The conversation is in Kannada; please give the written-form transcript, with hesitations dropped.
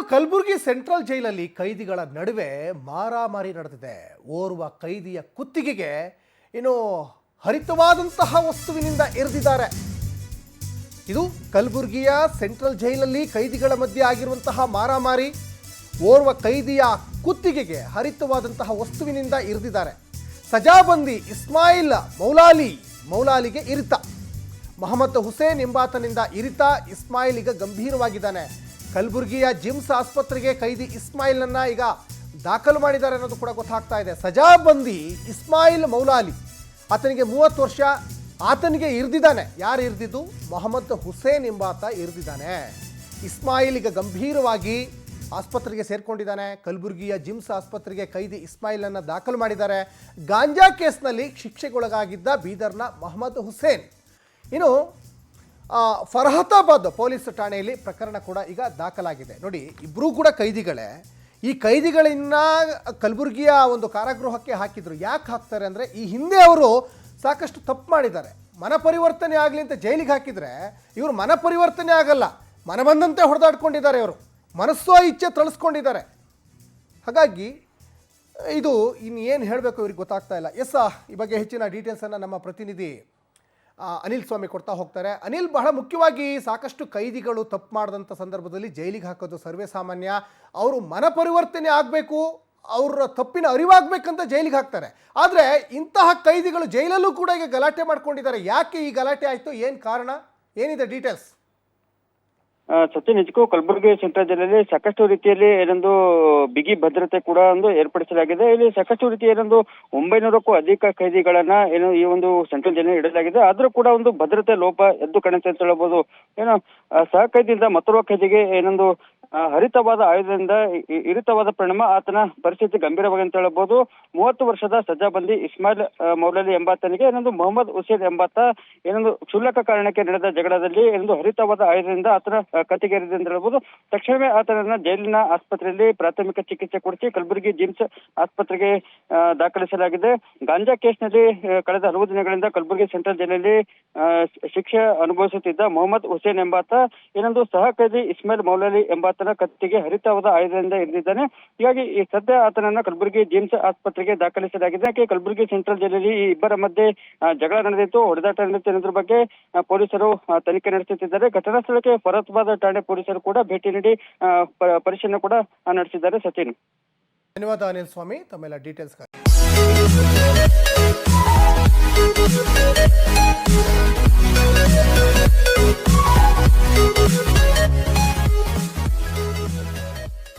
ಕಲಬುರಗಿ ಸೆಂಟ್ರಲ್ ಜೈಲಲ್ಲಿ ಕೈದಿಗಳ ನಡುವೆ ಮಾರಾಮಾರಿ ನಡೆದಿದೆ. ಓರ್ವ ಕೈದಿಯ ಕುತ್ತಿಗೆಗೆ ಹರಿತವಾದಂತಹ ವಸ್ತುವಿನಿಂದ ಎರೆದಿದ್ದಾರೆ. ಇದು ಕಲಬುರಗಿಯ ಸೆಂಟ್ರಲ್ ಜೈಲಲ್ಲಿ ಕೈದಿಗಳ ಮಧ್ಯೆ ಆಗಿರುವಂತಹ ಮಾರಾಮಾರಿ. ಓರ್ವ ಕೈದಿಯ ಕುತ್ತಿಗೆಗೆ ಹರಿತವಾದಂತಹ ವಸ್ತುವಿನಿಂದ ಇರಿದಿದ್ದಾರೆ. ಸಜಾಬಂದಿ ಇಸ್ಮಾಯಿಲ್ ಮೌಲಾಲಿಗೆ ಇರಿತ. ಮೊಹಮ್ಮದ್ ಹುಸೇನ್ ಎಂಬಾತನಿಂದ ಇರಿತ. ಇಸ್ಮಾಯಿಲ್ ಈಗ ಗಂಭೀರವಾಗಿದ್ದಾನೆ. ಕಲಬುರಗಿಯ ಜಿಮ್ಸ್ ಆಸ್ಪತ್ರೆಗೆ ಕೈದಿ ಇಸ್ಮಾಯಿಲ್ನನ್ನ ಈಗ ದಾಖಲು ಮಾಡಿದ್ದಾರೆ ಅನ್ನೋದು ಕೂಡ ಗೊತ್ತಾಗ್ತಾ ಇದೆ. ಸಜಾಬಂದಿ ಇಸ್ಮಾಯಿಲ್ ಮೌಲಾಲಿ, ಆತನಿಗೆ 30 ವರ್ಷ. ಆತನಿಗೆ ಇರಿದಿದ್ದಾನೆ. ಯಾರು ಇರಿದಿದ್ದು? ಮೊಹಮ್ಮದ್ ಹುಸೇನ್ ಎಂಬಾತ ಇರಿದಿದ್ದಾನೆ. ಇಸ್ಮಾಯಿಲ್ ಈಗ ಗಂಭೀರವಾಗಿ ಆಸ್ಪತ್ರೆಗೆ ಸೇರ್ಕೊಂಡಿದ್ದಾನೆ. ಕಲಬುರಗಿಯ ಜಿಮ್ಸ್ ಆಸ್ಪತ್ರೆಗೆ ಕೈದಿ ಇಸ್ಮಾಯಿಲನ್ನು ದಾಖಲು ಮಾಡಿದ್ದಾರೆ. ಗಾಂಜಾ ಕೇಸ್ನಲ್ಲಿ ಶಿಕ್ಷೆಗೊಳಗಾಗಿದ್ದ ಬೀದರ್ನ ಮೊಹಮ್ಮದ್ ಹುಸೇನ್. ಇನ್ನು ಫರ್ಹತಾಬಾದ್ ಪೊಲೀಸ್ ಠಾಣೆಯಲ್ಲಿ ಪ್ರಕರಣ ಕೂಡ ಈಗ ದಾಖಲಾಗಿದೆ. ನೋಡಿ, ಇಬ್ಬರೂ ಕೂಡ ಕೈದಿಗಳೇ. ಈ ಕೈದಿಗಳನ್ನ ಕಲಬುರಗಿಯ ಒಂದು ಕಾರಾಗೃಹಕ್ಕೆ ಹಾಕಿದ್ರು. ಯಾಕೆ ಹಾಕ್ತಾರೆ ಅಂದರೆ, ಈ ಹಿಂದೆ ಅವರು ಸಾಕಷ್ಟು ತಪ್ಪು ಮಾಡಿದ್ದಾರೆ. ಮನಪರಿವರ್ತನೆ ಆಗಲಿ ಅಂತ ಜೈಲಿಗೆ ಹಾಕಿದರೆ ಇವರು ಮನಪರಿವರ್ತನೆ ಆಗಲ್ಲ, ಮನ ಬಂದಂತೆ ಹೊಡೆದಾಡ್ಕೊಂಡಿದ್ದಾರೆ. ಇವರು ಮನಸ್ಸೋ ಇಚ್ಛೆ ತಳಿಸ್ಕೊಂಡಿದ್ದಾರೆ. ಹಾಗಾಗಿ ಇದು ಇನ್ನೇನು ಹೇಳಬೇಕು ಇವ್ರಿಗೆ ಗೊತ್ತಾಗ್ತಾ ಇಲ್ಲ. ಈ ಬಗ್ಗೆ ಹೆಚ್ಚಿನ ಡೀಟೇಲ್ಸನ್ನು ನಮ್ಮ ಪ್ರತಿನಿಧಿ ಅನಿಲ್ ಸ್ವಾಮಿ ಕೊಡ್ತಾ ಹೋಗ್ತಾರೆ. ಅನಿಲ್, ಬಹಳ ಮುಖ್ಯವಾಗಿ ಸಾಕಷ್ಟು ಕೈದಿಗಳು ತಪ್ಪು ಮಾಡಿದಂಥ ಸಂದರ್ಭದಲ್ಲಿ ಜೈಲಿಗೆ ಹಾಕೋದು ಸರ್ವೇ ಸಾಮಾನ್ಯ. ಅವರು ಮನಪರಿವರ್ತನೆ ಆಗಬೇಕು, ಅವರ ತಪ್ಪಿನ ಅರಿವಾಗಬೇಕಂತ ಜೈಲಿಗೆ ಹಾಕ್ತಾರೆ. ಆದರೆ ಇಂತಹ ಕೈದಿಗಳು ಜೈಲಲ್ಲೂ ಕೂಡ ಈಗ ಗಲಾಟೆ ಮಾಡ್ಕೊಂಡಿದ್ದಾರೆ. ಯಾಕೆ ಈ ಗಲಾಟೆ ಆಯಿತು? ಏನು ಕಾರಣ? ಏನಿದೆ ಡೀಟೇಲ್ಸ್? ಸತ್ಯ, ನಿಜಕ್ಕೂ ಕಲಬುರಗಿ ಸೆಂಟ್ರಲ್ ಜೈಲಲ್ಲಿ ಸಾಕಷ್ಟು ರೀತಿಯಲ್ಲಿ ಏನೊಂದು ಬಿಗಿ ಭದ್ರತೆ ಕೂಡ ಏರ್ಪಡಿಸಲಾಗಿದೆ. ಇಲ್ಲಿ ಸಾಕಷ್ಟು ರೀತಿಯ 900ಕ್ಕೂ ಅಧಿಕ ಕೈದಿಗಳನ್ನ ಈ ಒಂದು ಸೆಂಟ್ರಲ್ ಜೈಲಿನಲ್ಲಿ ಇಡಲಾಗಿದೆ. ಆದ್ರೂ ಕೂಡ ಒಂದು ಭದ್ರತೆ ಲೋಪ ಎದ್ದು ಕಾಣುತ್ತೆ ಅಂತ ಹೇಳಬಹುದು. ಸಹ ಕೈದಿಯಿಂದ ಮತ್ತೋರ್ವ ಕೈದಿಗೆ ಹರಿತವಾದ ಆಯುಧದಿಂದ ಇರಿತವಾದ ಪರಿಣಾಮ ಆತನ ಪರಿಸ್ಥಿತಿ ಗಂಭೀರವಾಗಿ ಅಂತ ಹೇಳಬಹುದು. 30 ವರ್ಷದ ಸಜಾಬಂದಿ ಇಸ್ಮಾಯಿಲ್ ಮೌಲಾಲಿ ಎಂಬಾತನಿಗೆ ಮೊಹಮ್ಮದ್ ಹುಸೇನ್ ಎಂಬಾತ ಕ್ಷುಲ್ಲಕ ಕಾರಣಕ್ಕೆ ನಡೆದ ಜಗಳದಲ್ಲಿ ಹರಿತವಾದ ಆಯುಧದಿಂದ ಆತನ ಕತ್ತಿಗೇರಿದೆ ಅಂತ ಹೇಳ್ಬೋದು. ತಕ್ಷಣವೇ ಆತನನ್ನ ಜೈಲಿನ ಆಸ್ಪತ್ರೆಯಲ್ಲಿ ಪ್ರಾಥಮಿಕ ಚಿಕಿತ್ಸೆ ಕೊಡಿಸಿ ಕಲಬುರಗಿ ಜಿಮ್ಸ್ ಆಸ್ಪತ್ರೆಗೆ ದಾಖಲಿಸಲಾಗಿದೆ. ಗಾಂಜಾ ಕೇಸ್ನಲ್ಲಿ ಕಳೆದ 60 ದಿನಗಳಿಂದ ಕಲಬುರಗಿ ಸೆಂಟ್ರಲ್ ಜೈಲಲ್ಲಿ ಶಿಕ್ಷೆ ಅನುಭವಿಸುತ್ತಿದ್ದ ಮೊಹಮ್ಮದ್ ಹುಸೇನ್ ಎಂಬಾತ ಸಹ ಕೈದಿ ಇಸ್ಮಾಯಿಲ್ ಮೌಲಾಲಿ ಎಂಬಾತನ ಕತ್ತಿಗೆ ಹರಿತವಾದ ಆಯುಧದಿಂದ ಇರಿದಿದ್ದಾನೆ. ಹೀಗಾಗಿ ಈ ಸದ್ಯ ಆತನನ್ನ ಕಲಬುರಗಿ ಜಿಮ್ಸ್ ಆಸ್ಪತ್ರೆಗೆ ದಾಖಲಿಸಲಾಗಿದೆ. ಯಾಕೆ ಕಲಬುರಗಿ ಸೆಂಟ್ರಲ್ ಜೈಲಲ್ಲಿ ಈ ಇಬ್ಬರ ಮಧ್ಯೆ ಜಗಳ ನಡೆದಿತ್ತು, ಹೊಡೆದಾಟ ನಡೆದಿತ್ತು ಅನ್ನೋದ್ರ ಬಗ್ಗೆ ಪೊಲೀಸರು ತನಿಖೆ ನಡೆಸುತ್ತಿದ್ದಾರೆ. ಘಟನಾ ಸ್ಥಳಕ್ಕೆ ಫರತಾಬಾದ್ ಠಾಣೆ ಪೊಲೀಸರು ಕೂಡ ಭೇಟಿ ನೀಡಿ ಪರಿಶೀಲನೆ ಕೂಡ ನಡೆಸಿದ್ದಾರೆ. ಸಚಿನ್, ಧನ್ಯವಾದ ಅನಿಲ್ ಸ್ವಾಮಿ ತಮ್ಮೆಲ್ಲ ಡೀಟೇಲ್ಸ್.